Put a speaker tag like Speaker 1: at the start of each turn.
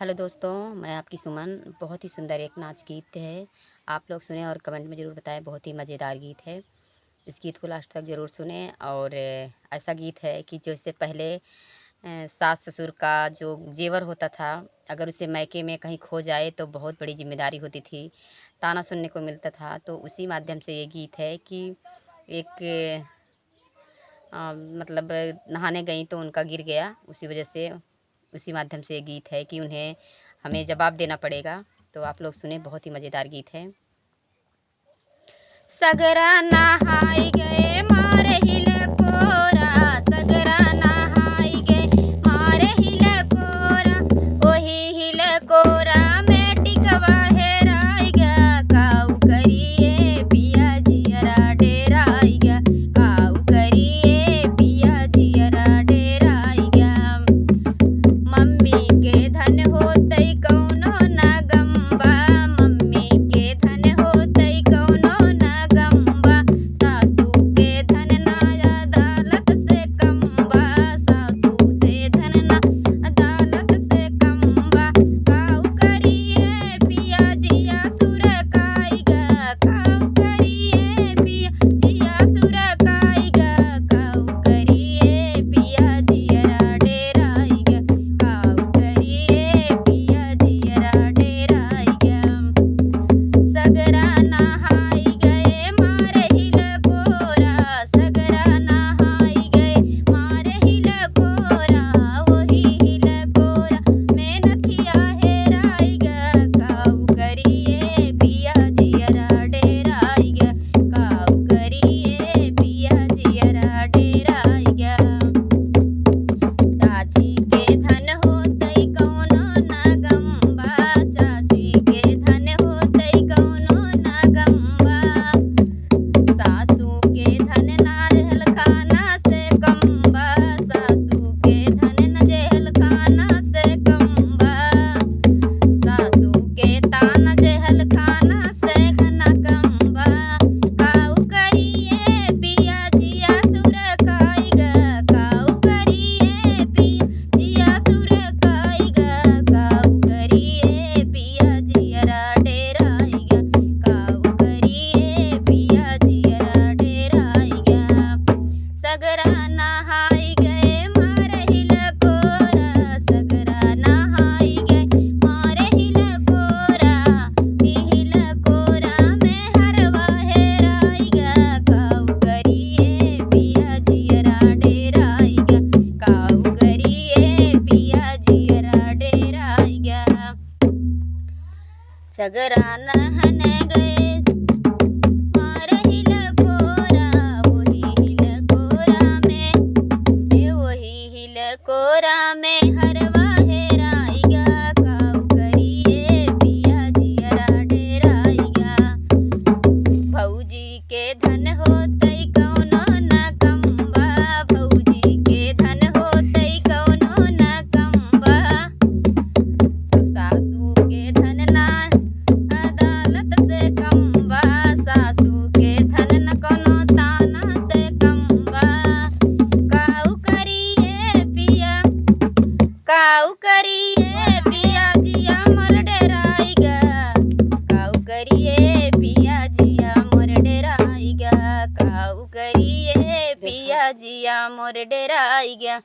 Speaker 1: Hello दोस्तों, मैं आपकी सुमन। बहुत ही सुंदर एक नाच गीत है। आप लोग सुने और कमेंट में ज़रूर बताएं। बहुत ही मज़ेदार गीत है। इस गीत को लास्ट तक ज़रूर सुने। और ऐसा गीत है कि जैसे पहले सास ससुर का जो जेवर होता था, अगर उसे मायके में कहीं खो जाए तो बहुत बड़ी जिम्मेदारी होती थी, ताना सुनने को मिलता था। तो उसी माध्यम से ये गीत है कि एक मतलब नहाने गई तो उनका गिर गया, उसी वजह से उसी माध्यम से ये गीत है कि उन्हें हमें जवाब देना पड़ेगा। तो आप लोग सुने, बहुत ही मज़ेदार गीत है। सगरा नहाई गए मारे हिलकोरा, सगरा नहाई गए मारे हिलकोरा, ओही हिलकोरा में टिकवा हेराई गया, काऊ करिए पिया जियरा डेराई गया, काऊ करिए पिया जियरा डेराई गया। मम्मी के धन होतई कौनो न गम्बा, मम्मी के धन होतई कौनो न गम्बा, सासू के धन ना अदालत से कम्बा, सासू से धन ना अदालत से कम्बा, काऊ करिए पिया जिया सुरकाई गा, काऊ करिए पिया जिया सुरकाई गा, काऊ करिए पिया जियरा डेराई गा, काऊ करिए पिया जियरा डेराई गा। सगरा नहाई गए मारे हिलकोरा, सगरा नहाई गए मारे हिलकोरा, वही हिलकोरा में नथिया हेराई गा, काऊ करिए पिया जियरा डेराई गा, काऊ करिए पिया जियरा डेराई गा। चाची के धन होतई कौनो न गम्बा, चाची के धन होतई कौनो न गम्बा, सासू के धन ना जहल खाना से कम्बा, सासू के धन न जहल खाना से कम्बा, सासू के तान जहल खाना से घना कम्बा, काऊ करिए पिया जिया सुरकाई गा, काऊ करिए पिया जिया सुरकाई गा, काऊ करिए पिया जियरा डेराई गा, काऊ करिए पिया जियरा डेराई गा। सगरा नहाई गए मारे हिलकोरा, सगरा नहाई गए मारे हिलकोरा, हिलकोरा में हरवा हेराई गा, काऊ करिए पिया जियरा डेराई गा, काऊ करिए पिया जियरा डेराई गा। सगरा नहने गए मारे हिलकोरा, वही हिलकोरा में, वही हिलकोरा में हरवा हेराई गा, काऊ करिए पिया जियरा डेराई गा। भौजी के धन होतई कौनो न कम्बा, भौजी के धन होतई कौनो न कम्बा, तो सासू के धन ना अदालत से कम्बा, सासू के धन न कोनो ताना से कम्बा, काऊ करिए पिया, काऊ करिए पिया जिया मोर डेराई गा, काऊ करिए पिया जिया मोर डेराई गा, काऊ करिए पिया जिया मोर डेराई गा।